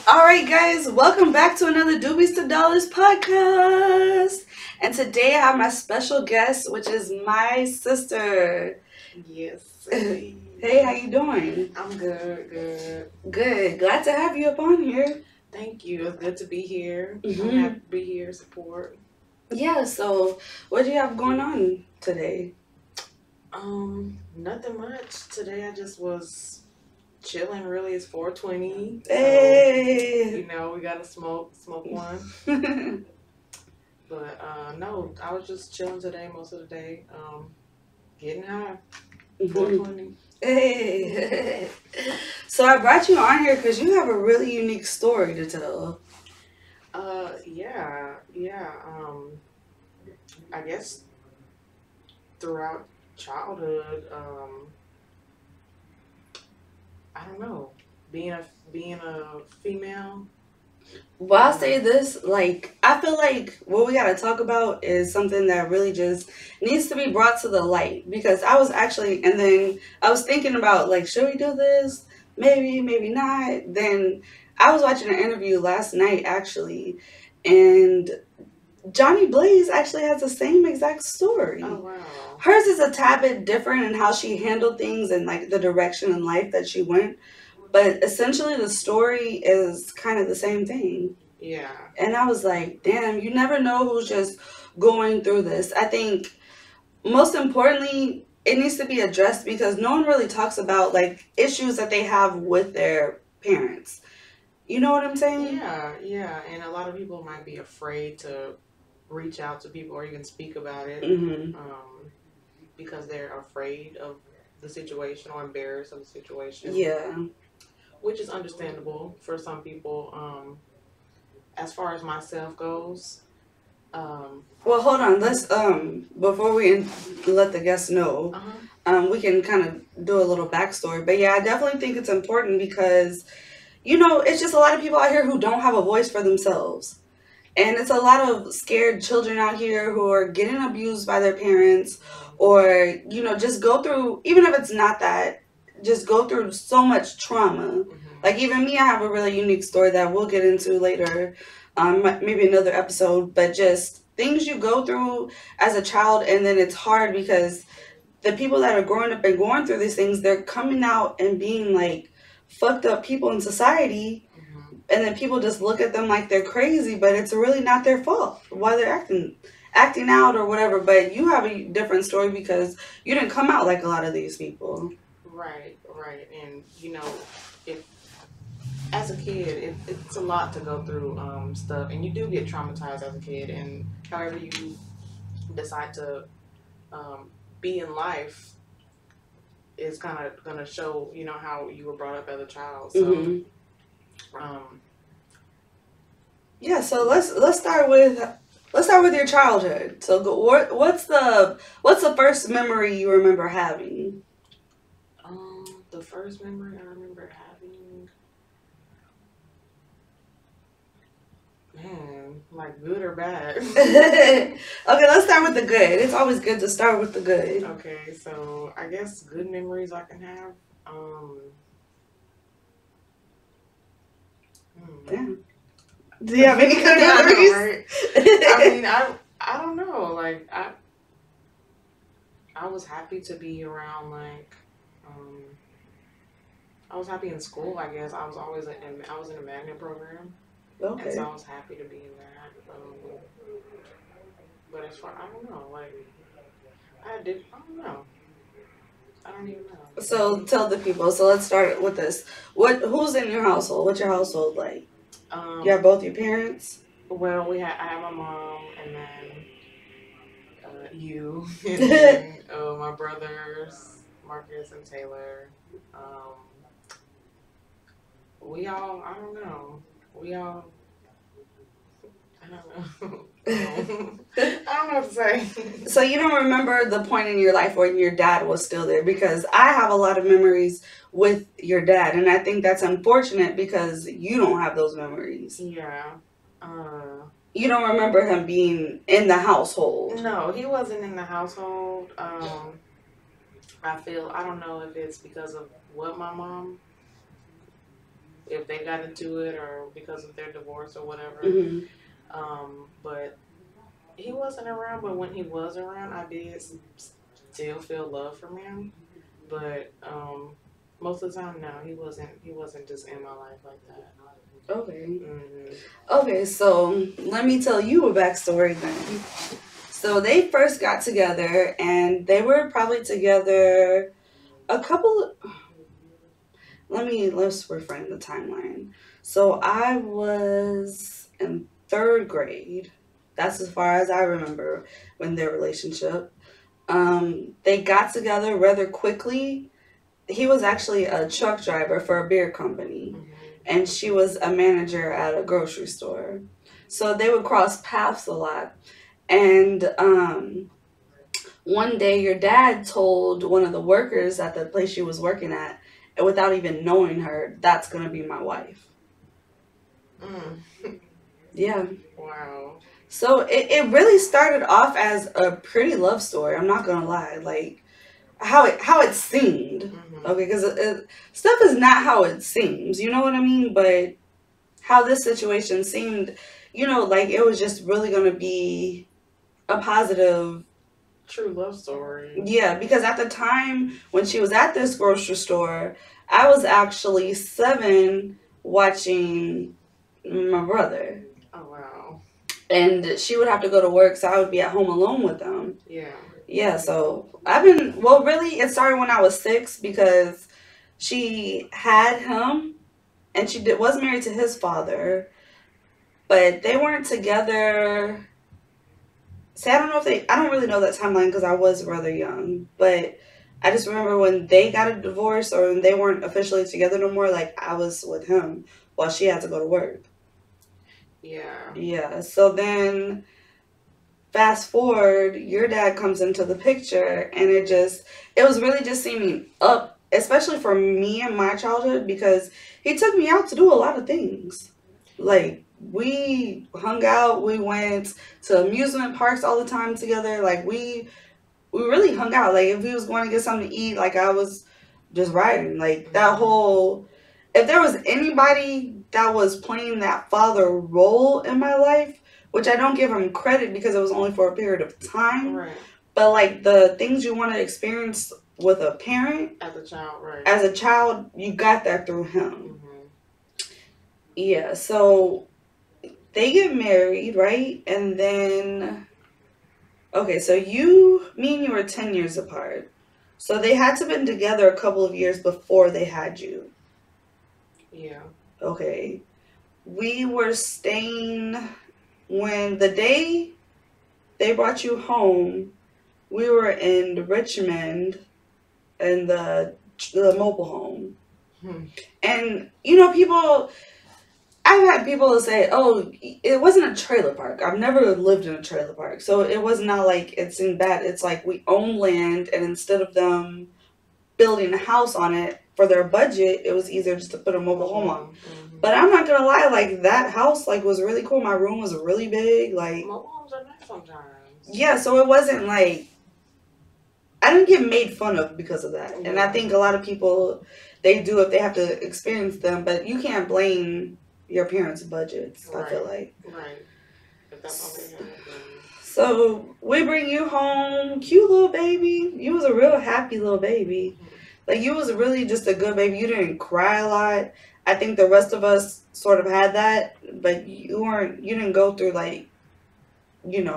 Alright guys, welcome back to another Doobies to Dollars podcast. And today I have my special guest, which is my sister. Yes. Hey, how you doing? I'm good. Good. Glad to have you up on here. Thank you. It's good to be here. Mhm. I'm happy to be here, support. Yeah, so what do you have going on today? Nothing much. Today I just was chilling, really. It's 420. Hey. So, we gotta smoke one. But no, I was just chilling today most of the day. Getting high. 420. Hey. So I brought you on here because you have a really unique story to tell. Yeah. I guess throughout childhood, I don't know, being a female. Well, I'll say this, I feel like what we gotta talk about is something that really just needs to be brought to the light. Because and then I was thinking about, should we do this? Maybe, maybe not. Then I was watching an interview last night, actually, and Johnny Blaze actually has the same exact story. Oh, wow. Hers is a tad bit different in how she handled things and, the direction in life that she went. But essentially, the story is kind of the same thing. Yeah. And I was like, damn, you never know who's just going through this. I think most importantly, it needs to be addressed because no one really talks about issues that they have with their parents. You know what I'm saying? Yeah. And a lot of people might be afraid to reach out to people or even speak about it because they're afraid of the situation or embarrassed of the situation. Yeah. Which is understandable for some people. As far as myself goes. Well, hold on. Let's before we let the guests know, we can kind of do a little backstory. But yeah, I definitely think it's important because, it's just a lot of people out here who don't have a voice for themselves. And it's a lot of scared children out here who are getting abused by their parents or, just go through, even if it's not that, just go through so much trauma. Like even me, I have a really unique story that we'll get into later, maybe another episode, but just things you go through as a child, and then it's hard because the people that are growing up and going through these things, they're coming out and being fucked up people in society, and then people just look at them like they're crazy, but it's really not their fault why they're acting out or whatever. But you have a different story because you didn't come out like a lot of these people. Right. And if as a kid, it's a lot to go through stuff, and you do get traumatized as a kid, and however you decide to be in life is kind of going to show, how you were brought up as a child. So, yeah. So let's start with your childhood. So what's the first memory you remember having? The first memory I remember having, man, good or bad? Okay, let's start with the good. It's always good to start with the good. Okay, so I guess good memories I can have. Yeah. Do you have any good memories? Right? I mean, I don't know. I was happy to be around. I was happy in school. I guess I was always I was in a magnet program. Okay. And so I was happy to be in that. But as far, I don't know. I don't know. I don't even know. So tell the people. So let's start with this. Who's in your household? What's your household like? You have both your parents? Well, I have my mom, and then you, and then my brothers, Marcus and Taylor. We all, I don't know. I don't know. I don't know what to say. So you don't remember the point in your life when your dad was still there? Because I have a lot of memories with your dad, and I think that's unfortunate because you don't have those memories. Yeah. You don't remember him being in the household? No, he wasn't in the household. I don't know if it's because of what my mom if they got into it or because of their divorce or whatever. But he wasn't around. But when he was around, I did still feel love from him. But most of the time, no, he wasn't. He wasn't just in my life like that. Okay. Okay, so let me tell you a backstory then. So they first got together, and they were probably together a couple. Let's reframe the timeline. So I was in third grade. That's as far as I remember when their relationship. They got together rather quickly. He was actually a truck driver for a beer company, and she was a manager at a grocery store. So they would cross paths a lot. And one day your dad told one of the workers at the place she was working at, and without even knowing her, that's going to be my wife. Yeah. Wow. So it really started off as a pretty love story. I'm not going to lie. Like, how it seemed. Okay, because stuff is not how it seems. You know what I mean? But how this situation seemed, like it was just really going to be a positive... true love story. Yeah, because at the time when she was at this grocery store, I was actually 7 watching my brother. Oh, wow. And she would have to go to work, so I would be at home alone with them. Yeah. Yeah, so really, it started when I was 6 because she had him and she was married to his father, but they weren't together. See, I don't really know that timeline because I was rather young, but I just remember when they got a divorce or when they weren't officially together no more, like I was with him while she had to go to work. Yeah. Yeah, so then fast forward, your dad comes into the picture, and it was really just seeming up, especially for me in my childhood, because he took me out to do a lot of things. Like, we hung out, we went to amusement parks all the time together. Like, we really hung out. Like, if he was going to get something to eat, like, I was just riding. Like, that whole... If there was anybody that was playing that father role in my life, which I don't give him credit because it was only for a period of time. Right. But, like, the things you want to experience with a parent... As a child, right. As a child, you got that through him. Yeah, so they get married, right? And then... Okay, so me and you were 10 years apart. So they had to have been together a couple of years before they had you. Yeah. Okay. We were staying... When the day they brought you home, we were in Richmond in the mobile home. And, I've had people say, oh, it wasn't a trailer park. I've never lived in a trailer park. So it was not like it seemed bad. It's like we own land, and instead of them building a house on it for their budget, it was easier just to put a mobile home on. But I'm not gonna lie, like that house was really cool. My room was really big. Like, mobile homes are nice sometimes. Yeah, so it wasn't like I didn't get made fun of because of that. And I think a lot of people, they do if they have to experience them, but you can't blame your parents' budgets, I feel like. Right. If that's all they have, then... So we bring you home, cute little baby. You was a real happy little baby. Like, you was really just a good baby. You didn't cry a lot. I think the rest of us sort of had that, but you didn't go through like being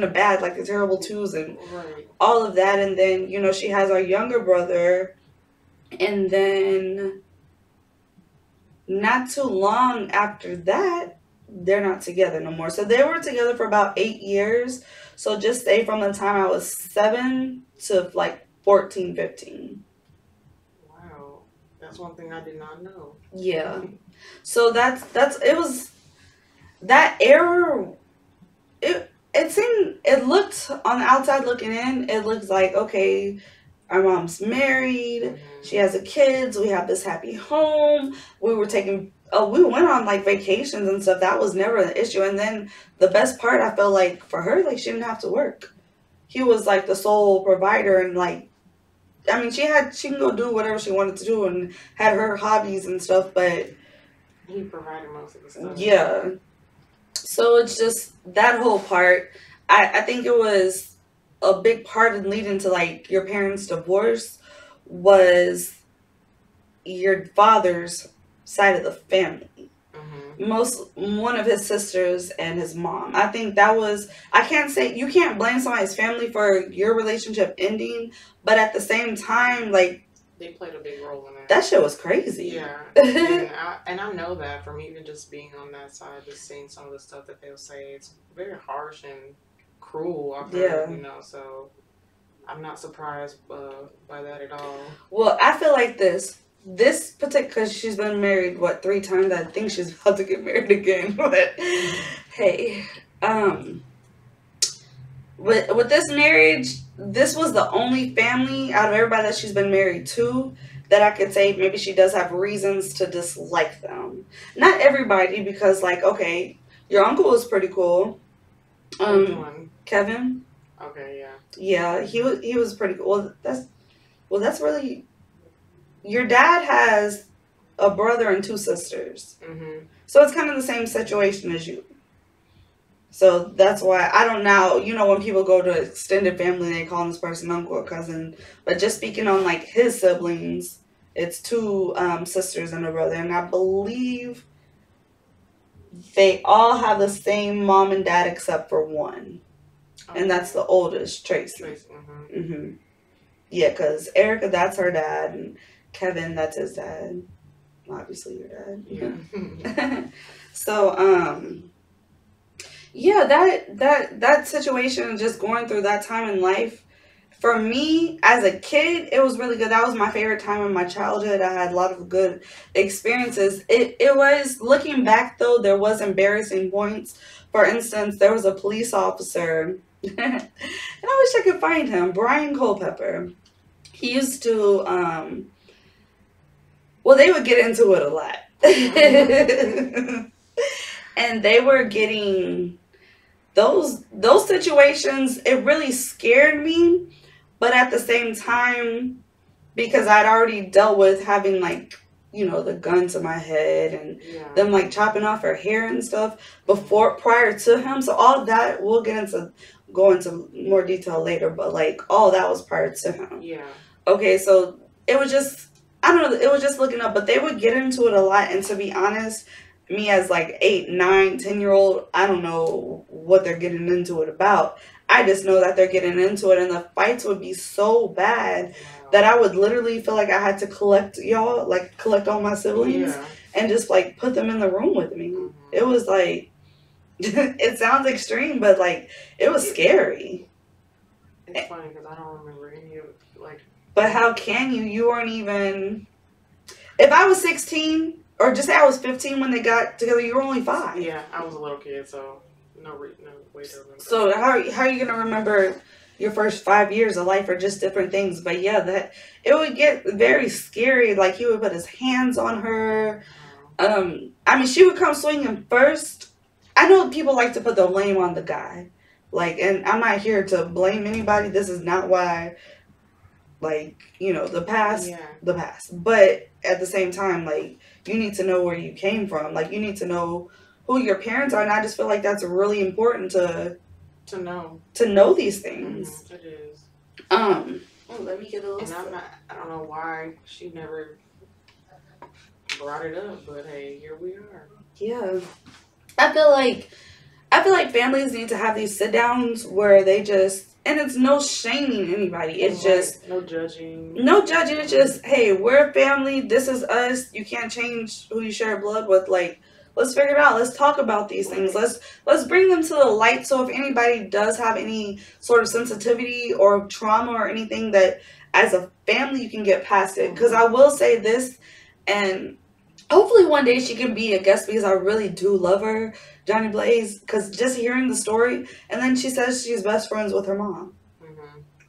a bad, like the terrible twos and all of that. And then, she has our younger brother, and then not too long after that, they're not together no more. So they were together for about 8 years. So just say from the time I was 7 to like 14, 15. Wow. That's one thing I did not know. Yeah. So it was that era. It looked on the outside looking in, it looks like, okay, our mom's married, she has a kids, we have this happy home, we went on like vacations and stuff. That was never an issue. And then the best part, I felt like for her, like she didn't have to work. He was like the sole provider, and like I mean, she can go do whatever she wanted to do and had her hobbies and stuff, but he provided most of the stuff. Yeah. So it's just that whole part. I think it was a big part in leading to like your parents' divorce was your father's side of the family. One of his sisters and his mom. I think that was, I can't say, you can't blame somebody's family for your relationship ending, but at the same time, like, they played a big role in that. That shit was crazy. Yeah. and I know that from even just being on that side, just seeing some of the stuff that they'll say, it's very harsh and cruel. I've heard, you know, so I'm not surprised by that at all. Well, I feel like this particular, because she's been married, 3 times? I think she's about to get married again. But hey, with this marriage, this was the only family out of everybody that she's been married to that I could say maybe she does have reasons to dislike them. Not everybody, because like, okay, your uncle was pretty cool. Kevin. Okay, yeah. Yeah, he was pretty cool. Well, that's really. Your dad has a brother and 2 sisters. So it's kind of the same situation as you. So that's why I don't know. You know, when people go to extended family, they call this person uncle or cousin. But just speaking on like his siblings, it's 2 sisters and a brother. And I believe they all have the same mom and dad except for one. Okay. And that's the oldest, Tracy. Yeah, because Erica, that's her dad. And Kevin, that's his dad. Obviously your dad. Yeah. So, yeah, that situation, just going through that time in life, for me as a kid, it was really good. That was my favorite time in my childhood. I had a lot of good experiences. It was, looking back though, there was embarrassing points. For instance, there was a police officer, and I wish I could find him, Brian Culpepper. He used to, well, they would get into it a lot. And they were getting those situations, it really scared me. But at the same time, because I'd already dealt with having like, you know, the gun to my head and them like chopping off her hair and stuff prior to him. So all that, we'll go into more detail later, but like all that was prior to him. Yeah. Okay, so it was just, I don't know, it was just looking up, but they would get into it a lot. And to be honest, me as like 8, 9, 10-year-old, I don't know what they're getting into it about. I just know that they're getting into it, and the fights would be so bad that I would literally feel like I had to collect all my siblings and just like put them in the room with me. It was like, it sounds extreme, but like it was scary. It's funny because I don't remember any of it. Like, but how can you? You weren't even. If I was 16, or just say I was 15 when they got together, you were only 5. Yeah, I was a little kid, so no way to remember. So how are you gonna remember your first 5 years of life, or just different things? But yeah, that it would get very scary. Like he would put his hands on her. I mean, she would come swinging first. I know people like to put the blame on the guy, like, and I'm not here to blame anybody. This is not why. Like, you know, the past. But at the same time, like, you need to know where you came from. Like, you need to know who your parents are. And I just feel like that's really important to know these things. It is. Oh, let me get a little. And I don't know why she never brought it up, but hey, here we are. Yeah. I feel like families need to have these sit downs where they just, and it's no shaming anybody. It's just no judging. No judging. It's just, hey, we're a family. This is us. You can't change who you share blood with. Like, let's figure it out. Let's talk about these things. Let's bring them to the light. So if anybody does have any sort of sensitivity or trauma or anything, that as a family you can get past it. Because I will say this, and hopefully one day she can be a guest, because I really do love her, Johnny Blaze, because just hearing the story, and then she says she's best friends with her mom.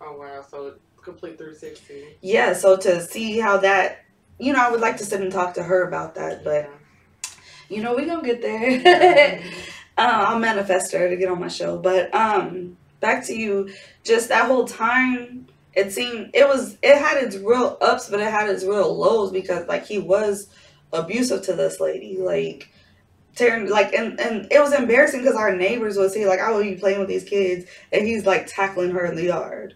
Oh, wow. So complete 360. Yeah, so to see how that, you know, I would like to sit and talk to her about that, but, you know, we're going to get there. I'll manifest her to get on my show. But back to you, just that whole time, it seemed it had its real ups, but it had its real lows because like he was abusive to this lady, like tearing like and it was embarrassing because our neighbors would see like I would be playing with these kids and he's like tackling her in the yard.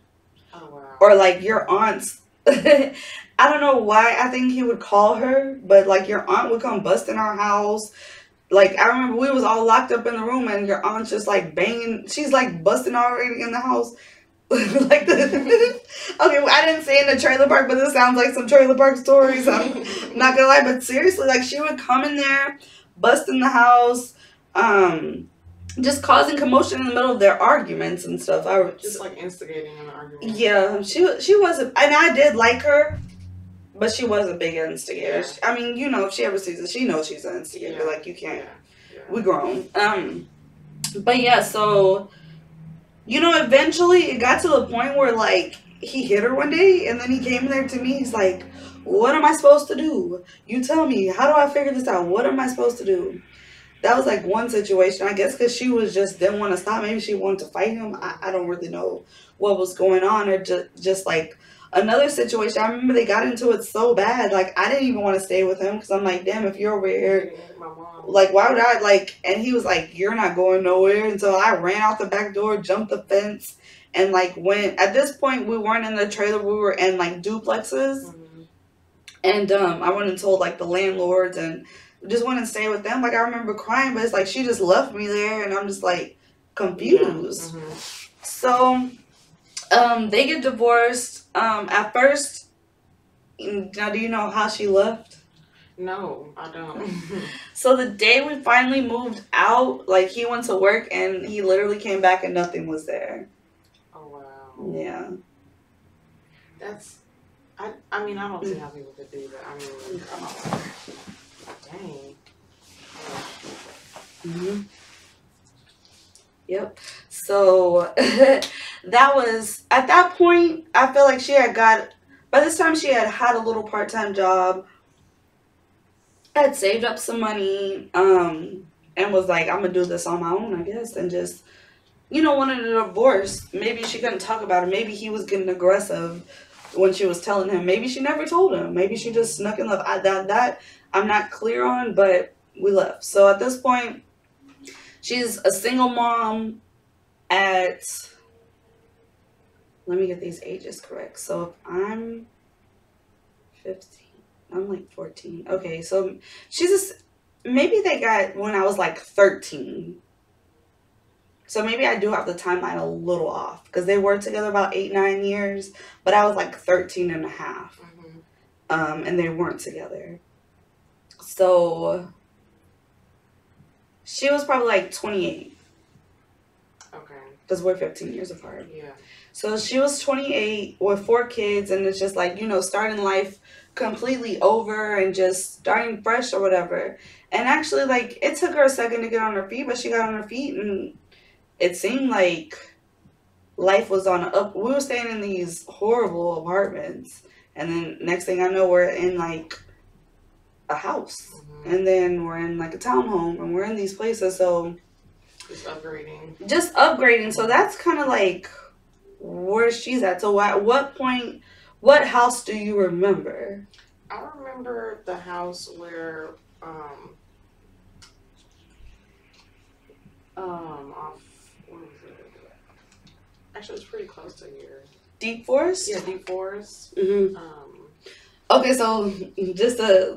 Oh wow. Or like your aunt's. I don't know why I think he would call her, but like your aunt would come bust in our house. Like I remember we was all locked up in the room and your aunt's just like banging. She's like busting already in the house. Like the okay, well, I didn't say in the trailer park, but this sounds like some trailer park stories. I'm not gonna lie, but seriously, like she would come in there, bust in the house, just causing commotion in the middle of their arguments and stuff. I was just like instigating an argument. Yeah, she wasn't, and I did like her, but she was a big instigator. Yeah. I mean, you know, if she ever sees it, she knows she's an instigator. Yeah. Like you can't. Yeah. We grown. But yeah, so. You know, eventually it got to the point where, like, he hit her one day, and then he came there to me. He's like, what am I supposed to do? You tell me. How do I figure this out? What am I supposed to do? That was, like, one situation. I guess because she was just didn't want to stop. Maybe she wanted to fight him. I don't really know what was going on. Or just like, another situation. I remember they got into it so bad. Like, I didn't even want to stay with him because I'm like, damn, if you're over here. Like, why would I, like, and he was like, you're not going nowhere. And so I ran out the back door, jumped the fence, and, like, went, at this point, we weren't in the trailer, we were in, like, duplexes. Mm-hmm. And, I went and told, like, the landlords, and just went and stayed with them. Like, I remember crying, but it's like, she just left me there, and I'm just, like, confused. Yeah. Mm-hmm. So, they get divorced. At first, now, do you know how she left? No, I don't. So the day we finally moved out, like he went to work and he literally came back and nothing was there. Oh wow. Yeah. That's, I mean, I don't see how people could do that. I mean, come on. Dang. Mm-hmm. Yep. So that was, at that point, I feel like she had by this time she had a little part-time job. I had saved up some money, and was like, I'm going to do this on my own, I guess, and just, you know, wanted a divorce. Maybe she couldn't talk about it. Maybe he was getting aggressive when she was telling him. Maybe she never told him. Maybe she just snuck in love. That I'm not clear on, but we left. So at this point, she's a single mom at, let me get these ages correct. So if I'm 15. I'm like 14. Okay, so maybe they got when I was like 13. So maybe I do have the timeline a little off because they were together about 8-9 years, but I was like 13 and a half. Mm-hmm. And they weren't together. So she was probably like 28. Okay. Because we're 15 years apart. Yeah. So she was 28 with 4 kids, and it's just like, you know, starting life completely over and just starting fresh or whatever. And actually, like, it took her a second to get on her feet, but she got on her feet, and it seemed like life was on an up. We were staying in these horrible apartments, and then next thing I know, we're in like a house, mm-hmm. and then we're in like a townhome, and we're in these places. So just upgrading. So that's kind of like where she's at. So at what point, what house do you remember? I remember the house where what was it? Actually, it's pretty close to here. Deep Forest? Yeah, Deep Forest. Mm-hmm. Okay, so just to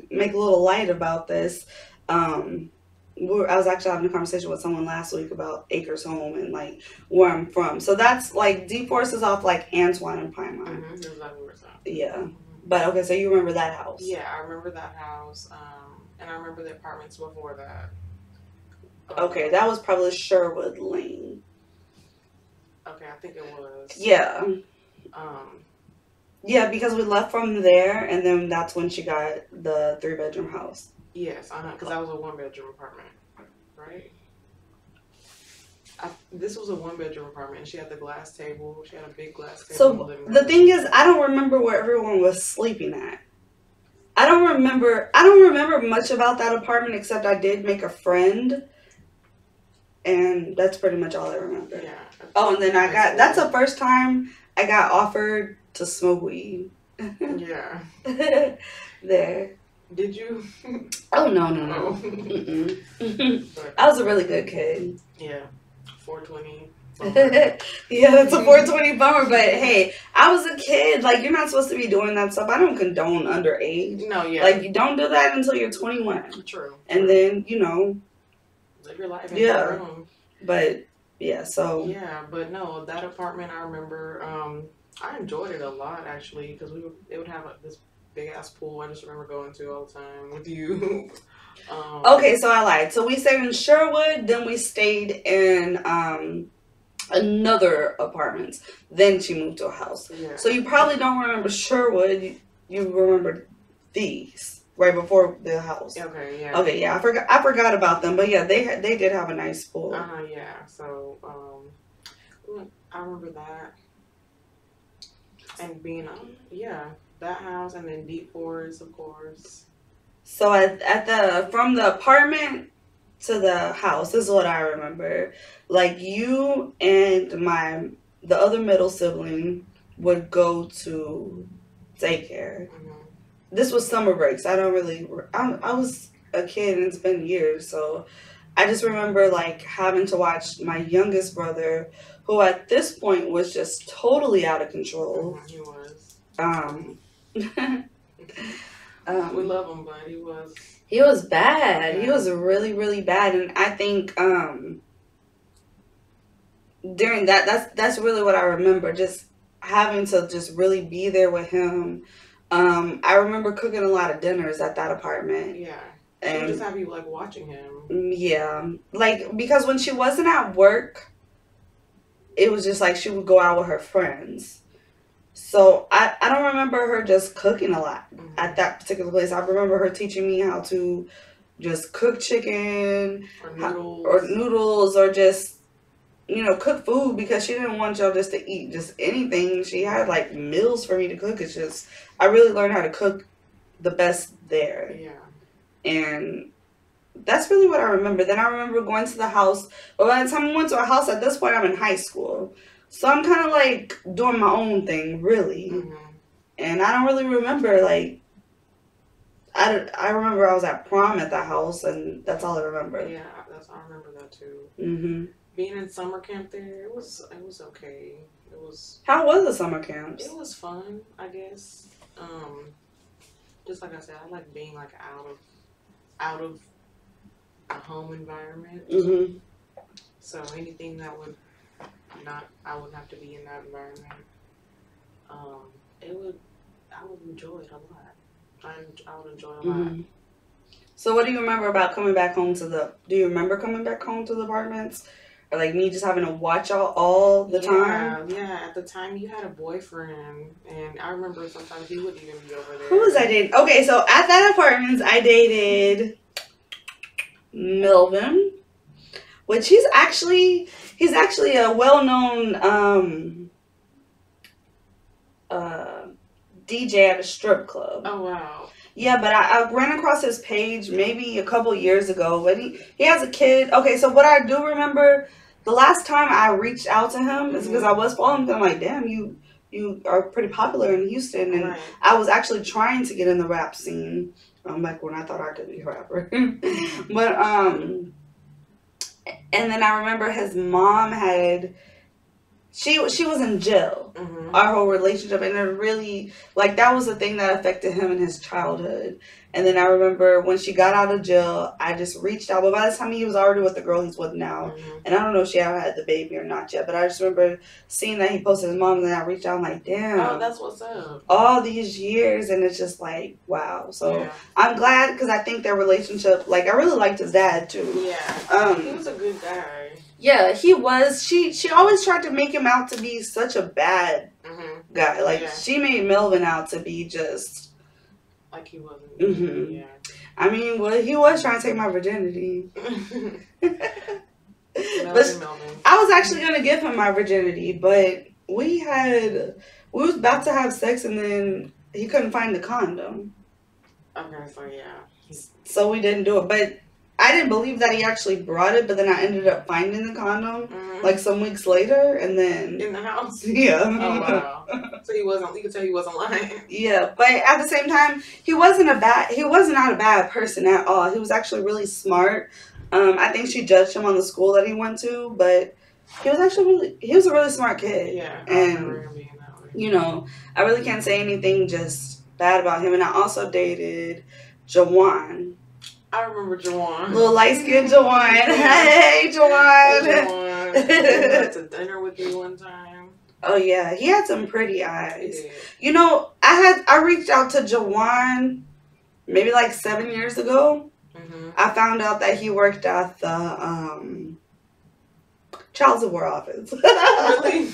make a little light about this, I was actually having a conversation with someone last week about Acres Home and like where I'm from. So that's like Deep Forest is off like Antoine and Pinemont. Mm-hmm. That's exactly where it's at. Yeah, mm-hmm. But okay, so you remember that house? Yeah, I remember that house, and I remember the apartments before that. Okay, that was probably Sherwood Lane. Okay, I think it was. Yeah. Yeah, because we left from there, and then that's when she got the 3-bedroom house. Yes, I know, because that was a 1-bedroom apartment, right? This was a 1-bedroom apartment, and she had the glass table. She had a big glass table. So the thing is, I don't remember where everyone was sleeping at. I don't remember much about that apartment except I did make a friend, and that's pretty much all I remember. Yeah. Oh, and then that's the first time I got offered to smoke weed. Yeah. There. Did you? Oh, no. I was a really good kid. Yeah. 420. Yeah, it's a 420 bummer, but hey, I was a kid. Like, you're not supposed to be doing that stuff. I don't condone underage. No, yeah. Like, you don't do that until you're 21. True. And then, you know. Live your life in Yeah. your room. But, yeah, so. Yeah, but no, that apartment, I remember, I enjoyed it a lot, actually, because it would have this big-ass pool I just remember going to all the time with you. Okay, so I lied. So we stayed in Sherwood, then we stayed in another apartment. Then she moved to a house. Yeah. So you probably don't remember Sherwood. You remember these right before the house. Okay, yeah. Okay, yeah. I forgot about them, but yeah, they did have a nice pool. Yeah. So I remember that, and being that house, and then Deep Forest, of course. So from the apartment to the house, this is what I remember. Like, you and the other middle sibling would go to daycare. Mm-hmm. This was summer breaks. I was a kid and it's been years, so I just remember like having to watch my youngest brother, who at this point was just totally out of control. He was. We love him, but he was. He was bad. Yeah. He was really, really bad, and I think during that's really what I remember. Just having to just really be there with him. I remember cooking a lot of dinners at that apartment. Yeah. And just have you like watching him. Yeah, like because when she wasn't at work, it was just like she would go out with her friends. So I don't remember her just cooking a lot at that particular place. I remember her teaching me how to just cook chicken or noodles or just, cook food, because she didn't want y'all just to eat just anything. She had like meals for me to cook. It's just, I really learned how to cook the best there. Yeah. And that's really what I remember. Then I remember going to the house. But by the time I went to a house, at this point I'm in high school. So I'm kind of like doing my own thing, really. Mm-hmm. And I don't really remember, like, I remember I was at prom at that house, and that's all I remember. Yeah, I remember that too. Mm-hmm. Being in summer camp there, it was okay. It was. How was the summer camps? It was fun, I guess. Just like I said, I like being like out of a home environment. Mm-hmm. So anything that would I wouldn't have to be in that environment. I would enjoy it a lot. I would enjoy it a lot. So what do you remember about coming back home do you remember coming back home to the apartments? Or like me just having to watch y'all all the time? Yeah, at the time you had a boyfriend, and I remember sometimes he wouldn't even be over there. Who was I dating? Okay, so at that apartment I dated Melvin, which he's actually a well-known DJ at a strip club. Oh, wow. Yeah, but I ran across his page maybe a couple years ago, but he has a kid. Okay, so what I do remember, the last time I reached out to him is because I was following him. I'm like, damn, you are pretty popular in Houston, and I was actually trying to get in the rap scene, like when I thought I could be a rapper. But and then I remember his mom she was in jail, our whole relationship, and it really, like, that was the thing that affected him in his childhood. And then I remember when she got out of jail, I just reached out, but by the time he was already with the girl he's with now, and I don't know if she ever had the baby or not yet, but I just remember seeing that he posted his mom, and then I reached out, I'm like, damn. Oh, that's what's up. All these years, and it's just like, wow. So I'm glad, because I think their relationship, like, I really liked his dad too. Yeah. He was a good guy. Yeah, he was. She always tried to make him out to be such a bad guy. Like, she made Melvin out to be just... like he wasn't. Yeah. I mean, well, he was trying to take my virginity. But I was actually going to give him my virginity, but we was about to have sex, and then he couldn't find the condom. Okay, so yeah. So we didn't do it, but I didn't believe that he actually brought it, but then I ended up finding the condom like some weeks later, and then in the house. Yeah. Oh wow. So he wasn't. You could tell he wasn't lying. Yeah, but at the same time, he was not a bad person at all. He was actually really smart. I think she judged him on the school that he went to, but he was a really smart kid. Yeah, and you know, I really can't say anything just bad about him. And I also dated Jawan. I remember Jawan. Little light skinned Jawan. Hey, Jawan. Hey, Jawan. He went to dinner with you one time. Oh yeah, he had some pretty eyes. You know, I reached out to Jawan maybe like 7 years ago. Mm-hmm. I found out that he worked at the child support office. Really?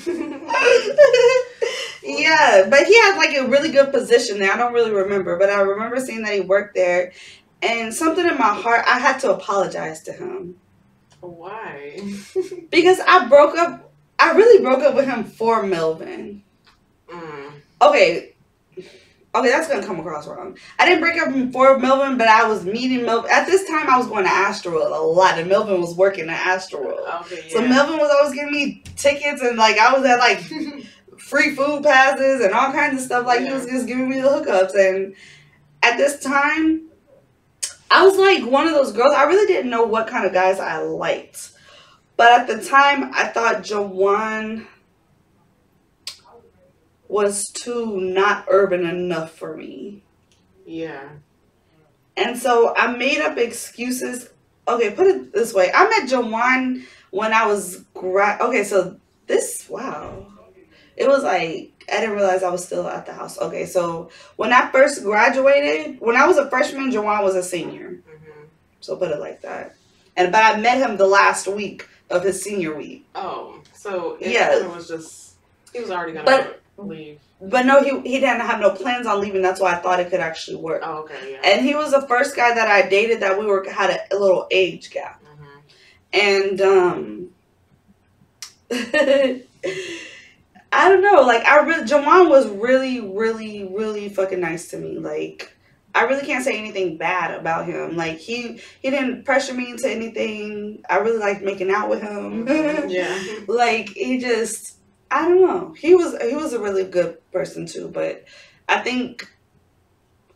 Yeah, but he had like a really good position there. I don't really remember, but I remember seeing that he worked there. And something in my heart, I had to apologize to him. Why? Because I really broke up with him for Melvin. Okay, that's going to come across wrong. I didn't break up with him for Melvin, but I was meeting Melvin. At this time, I was going to Astroworld a lot, and Melvin was working at Astroworld. Okay, yeah. So Melvin was always giving me tickets, and like I was at like free food passes and all kinds of stuff. Like he was just giving me the hookups. And at this time, I was like one of those girls. I really didn't know what kind of guys I liked. But at the time, I thought Jawan was too not urban enough for me. Yeah. And so I made up excuses. Okay, put it this way. I met Jawan when I was wow. It was like, I didn't realize I was still at the house. Okay, so when I first graduated, when I was a freshman, Jawan was a senior. Mm-hmm. So put it like that. But I met him the last week of his senior week. Oh, so it was just, he was already going to leave. But no, he didn't have no plans on leaving. That's why I thought it could actually work. Oh, okay, yeah. And he was the first guy that I dated that had a little age gap. Mm-hmm. And I don't know, like Jawan was really, really, really fucking nice to me. Like, I really can't say anything bad about him. Like he didn't pressure me into anything. I really liked making out with him. Yeah. Like he just, I don't know. He was a really good person too, but I think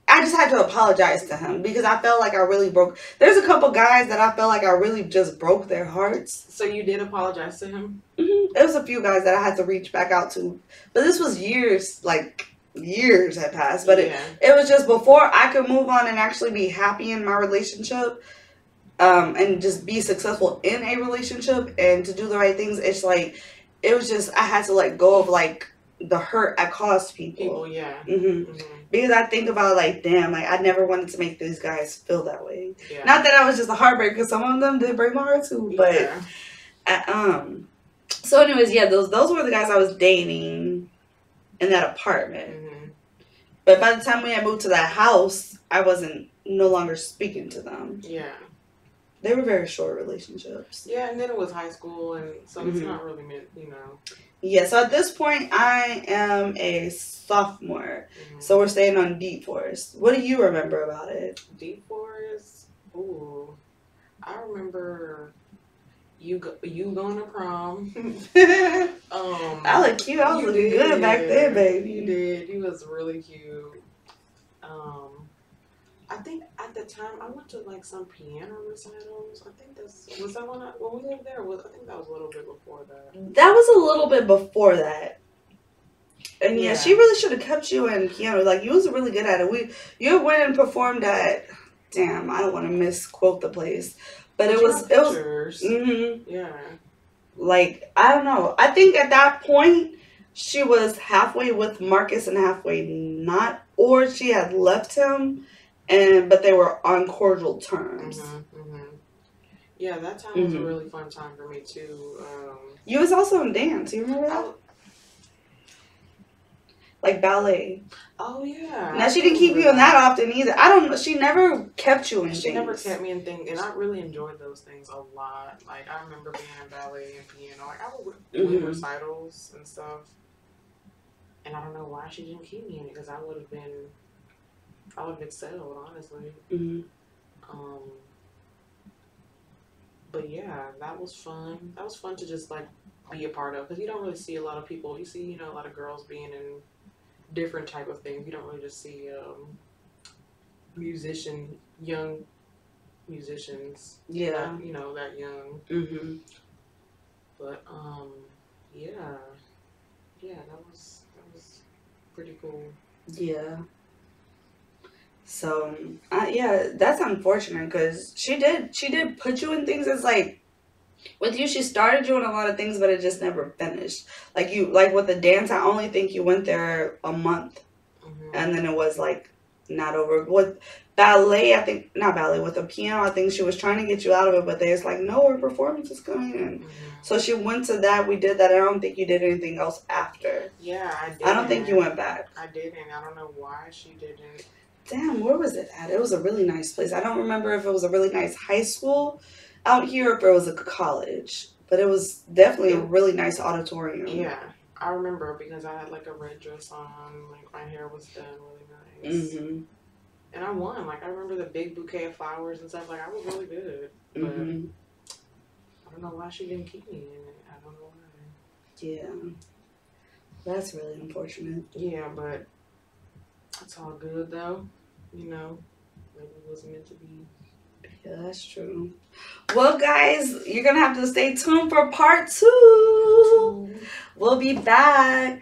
I just had to apologize to him because I felt like I really there's a couple guys that I felt like I really just broke their hearts. So you did apologize to him? Mm-hmm. There was a few guys that I had to reach back out to, but this was years had passed. But it was just before I could move on and actually be happy in my relationship, and just be successful in a relationship and to do the right things. It's like, it was just, I had to let go of like the hurt I caused people. Yeah. Mm-hmm. Mm-hmm. Because I think about like, damn, like I never wanted to make these guys feel that way. Yeah. Not that I was just a heartbreaker, because some of them did break my heart too. But so anyways, yeah, those were the guys I was dating in that apartment. Mm-hmm. But by the time we had moved to that house, I wasn't no longer speaking to them. Yeah. They were very short relationships. Yeah, and then it was high school, and so it's not really meant, Yeah, so at this point, I am a sophomore. Mm-hmm. So we're staying on Deep Forest. What do you remember about it? Deep Forest? Ooh. I remember you going to prom. I look cute. I was looking good back then, baby. You did. You was really cute. I think at the time I went to like some piano recitals. I think was that when we lived there? I think that was a little bit before that. That was a little bit before that. And yeah, she really should have kept you in piano. Like you was really good at it. You went and performed at, damn, I don't want to misquote the place, but it was. Mm-hmm. Yeah. Like I don't know. I think at that point she was halfway with Marcus and halfway not, or she had left him. But they were on cordial terms. Mm-hmm, mm-hmm. Yeah, that time was a really fun time for me too. You was also in dance. You remember that? Like ballet. Oh yeah. Now she didn't keep you in that often either. I don't know. She never kept you in things. She never kept me in things, and I really enjoyed those things a lot. Like I remember being in ballet and piano. Like I would win recitals and stuff. And I don't know why she didn't keep me in it, because I would have excelled, honestly. Mm-hmm. But yeah, that was fun. That was fun to just like be a part of, because you don't really see a lot of people. You see, you know, a lot of girls being in different type of things. You don't really just see young musicians. Yeah. That, you know, that young. Mm-hmm. But yeah, that was pretty cool. Yeah. So, yeah, that's unfortunate because she did put you in things. It's like with you, she started you in a lot of things, but it just never finished. Like with the dance, I only think you went there a month, and then it was like not over. With ballet, I think not ballet. With the piano, I think she was trying to get you out of it, but there's like no, her performance is coming in. So she went to that. We did that. I don't think you did anything else after. Yeah, I did. I don't think you went back. I didn't. I don't know why she didn't. Damn, where was it at? It was a really nice place. I don't remember if it was a really nice high school out here or if it was a college. But it was definitely a really nice auditorium. Yeah, I remember because I had like a red dress on. Like my hair was done really nice. Mm-hmm. And I won. Like I remember the big bouquet of flowers and stuff. Like I was really good. But I don't know why she didn't keep me in it. I don't know why. Yeah. That's really unfortunate. Yeah, but it's all good though. You know, maybe it wasn't meant to be. Yeah, that's true. Well, guys, you're going to have to stay tuned for part 2. We'll be back.